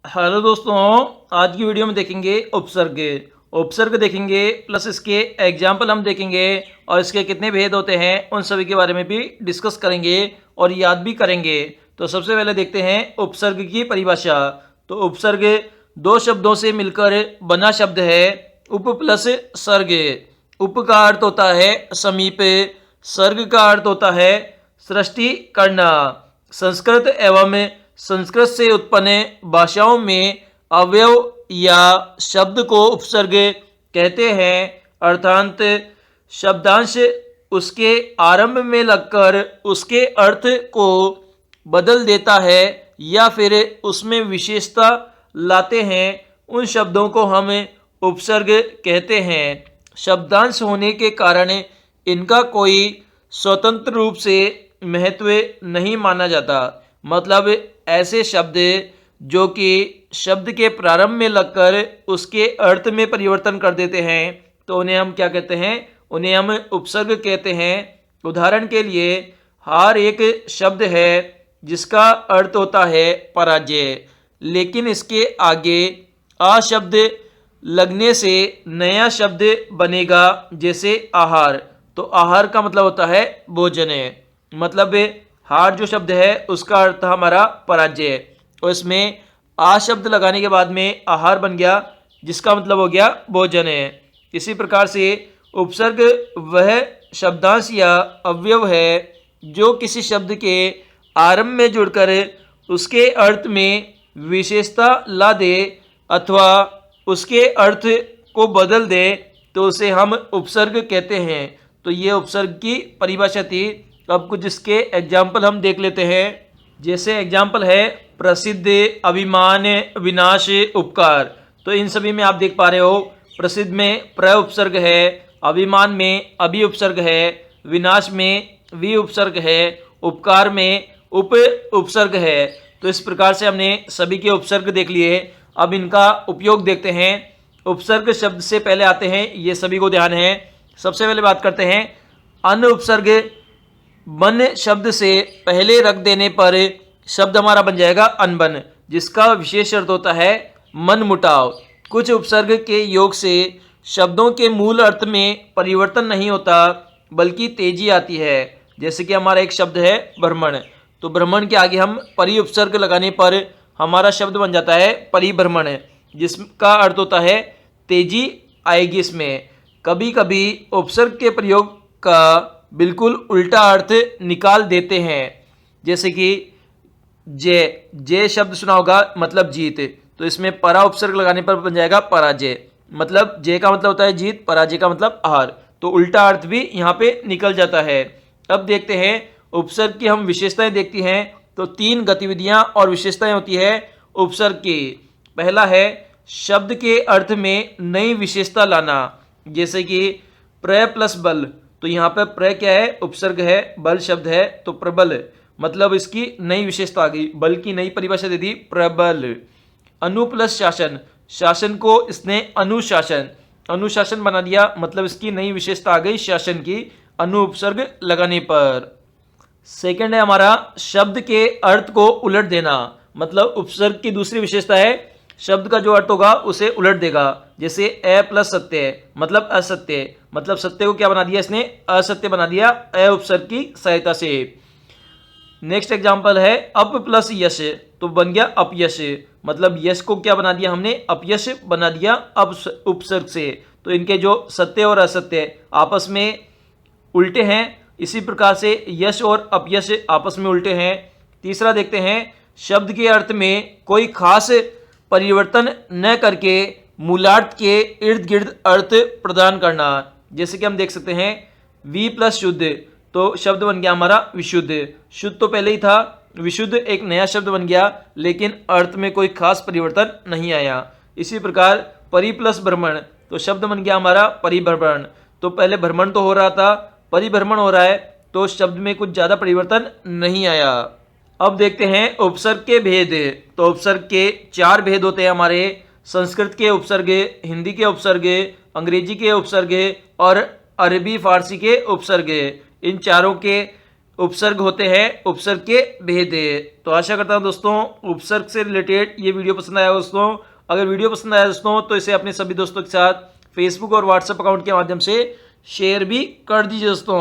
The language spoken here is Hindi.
हेलो दोस्तों, आज की वीडियो में देखेंगे उपसर्ग। उपसर्ग देखेंगे प्लस इसके एग्जाम्पल हम देखेंगे और इसके कितने भेद होते हैं उन सभी के बारे में भी डिस्कस करेंगे और याद भी करेंगे। तो सबसे पहले देखते हैं उपसर्ग की परिभाषा। तो उपसर्ग दो शब्दों से मिलकर बना शब्द है, उप प्लस सर्ग। उप का अर्थ होता है समीप, सर्ग का अर्थ होता है सृष्टि करना। संस्कृत एवं संस्कृत से उत्पन्न भाषाओं में अवयव या शब्द को उपसर्ग कहते हैं, अर्थात शब्दांश उसके आरंभ में लगकर उसके अर्थ को बदल देता है या फिर उसमें विशेषता लाते हैं। उन शब्दों को हम उपसर्ग कहते हैं। शब्दांश होने के कारण इनका कोई स्वतंत्र रूप से महत्व नहीं माना जाता। मतलब ऐसे शब्द जो कि शब्द के प्रारंभ में लगकर उसके अर्थ में परिवर्तन कर देते हैं, तो उन्हें हम क्या कहते हैं? उन्हें हम उपसर्ग कहते हैं। उदाहरण के लिए, हर एक शब्द है जिसका अर्थ होता है पराजय, लेकिन इसके आगे आ शब्द लगने से नया शब्द बनेगा, जैसे आहार। तो आहार का मतलब होता है भोजन। मतलब हार जो शब्द है उसका अर्थ हमारा पराजय, और इसमें आ शब्द लगाने के बाद में आहार बन गया, जिसका मतलब हो गया भोजन है। इसी प्रकार से उपसर्ग वह शब्दांश या अवयव है जो किसी शब्द के आरंभ में जुड़कर उसके अर्थ में विशेषता ला दे अथवा उसके अर्थ को बदल दे, तो उसे हम उपसर्ग कहते हैं। तो ये उपसर्ग की परिभाषा थी। अब कुछ इसके एग्जाम्पल हम देख लेते हैं। जैसे एग्जाम्पल है प्रसिद्ध, अभिमान, विनाश, उपकार। तो इन सभी में आप देख पा रहे हो, प्रसिद्ध में प्र उपसर्ग है, अभिमान में अभि उपसर्ग है, विनाश में वि उपसर्ग है, उपकार में उप उपसर्ग है। तो इस प्रकार से हमने सभी के उपसर्ग देख लिए। अब इनका उपयोग देखते हैं। उपसर्ग शब्द से पहले आते हैं, ये सभी को ध्यान है। सबसे पहले बात करते हैं अन उपसर्ग। मन शब्द से पहले रख देने पर शब्द हमारा बन जाएगा अनबन, जिसका विशेष अर्थ होता है मन मुटाव। कुछ उपसर्ग के योग से शब्दों के मूल अर्थ में परिवर्तन नहीं होता, बल्कि तेजी आती है। जैसे कि हमारा एक शब्द है भ्रमण, तो भ्रमण के आगे हम परि उपसर्ग लगाने पर हमारा शब्द बन जाता है परिभ्रमण, जिसका अर्थ होता है तेजी आएगी इसमें। कभी कभी उपसर्ग के प्रयोग का बिल्कुल उल्टा अर्थ निकाल देते हैं। जैसे कि जय, जय शब्द सुना होगा, मतलब जीत, तो इसमें परा उपसर्ग लगाने पर बन जाएगा पराजय। मतलब जय का मतलब होता है जीत, पराजय का मतलब हार, तो उल्टा अर्थ भी यहाँ पे निकल जाता है। अब देखते हैं उपसर्ग की हम विशेषताएं देखती हैं। तो 3 गतिविधियां और विशेषताएं होती है उपसर्ग की। पहला है शब्द के अर्थ में नई विशेषता लाना। जैसे कि प्र प्लस बल, तो यहाँ पर प्र क्या है? उपसर्ग है, बल शब्द है, तो प्रबल, मतलब इसकी नई विशेषता आ गई। बल की नई परिभाषा दे दी प्रबल। अनु प्लस शासन, शासन को इसने अनुशासन, अनुशासन बना दिया, मतलब इसकी नई विशेषता आ गई शासन की, अनु उपसर्ग लगाने पर। सेकंड है हमारा शब्द के अर्थ को उलट देना। मतलब उपसर्ग की दूसरी विशेषता है शब्द का जो अर्थ होगा उसे उलट देगा। जैसे ए प्लस सत्य, मतलब असत्य, मतलब सत्य को क्या बना दिया इसने? असत्य बना दिया, ए उपसर्ग की सहायता से। नेक्स्ट एग्जांपल है अप प्लस यश, तो बन गया अपयश, मतलब यश को क्या बना दिया हमने? अपयश बना दिया अप उपसर्ग से। तो इनके जो सत्य और असत्य आपस में उल्टे हैं, इसी प्रकार से यश और अपयश आपस में उल्टे हैं। तीसरा देखते हैं शब्द के अर्थ में कोई खास परिवर्तन न करके मूलार्थ के इर्द गिर्द अर्थ प्रदान करना। जैसे कि हम देख सकते हैं वी प्लस शुद्ध, तो शब्द बन गया हमारा विशुद्ध। शुद्ध तो पहले ही था, विशुद्ध एक नया शब्द बन गया, लेकिन अर्थ में कोई खास परिवर्तन नहीं आया। इसी प्रकार परि प्लस भ्रमण, तो शब्द बन गया हमारा परिभ्रमण। तो पहले भ्रमण तो हो रहा था, परिभ्रमण हो रहा है, तो शब्द में कुछ ज़्यादा परिवर्तन नहीं आया। अब देखते हैं उपसर्ग के भेद। तो उपसर्ग के 4 भेद होते हैं हमारे। संस्कृत के उपसर्ग, हिंदी के उपसर्ग, अंग्रेजी के उपसर्ग और अरबी फारसी के उपसर्ग। इन चारों के उपसर्ग होते हैं उपसर्ग के भेद। तो आशा करता हूं दोस्तों उपसर्ग से रिलेटेड ये वीडियो पसंद आया दोस्तों। अगर वीडियो पसंद आया दोस्तों तो इसे अपने सभी दोस्तों के साथ फेसबुक और व्हाट्सएप अकाउंट के माध्यम से शेयर भी कर दीजिए दोस्तों।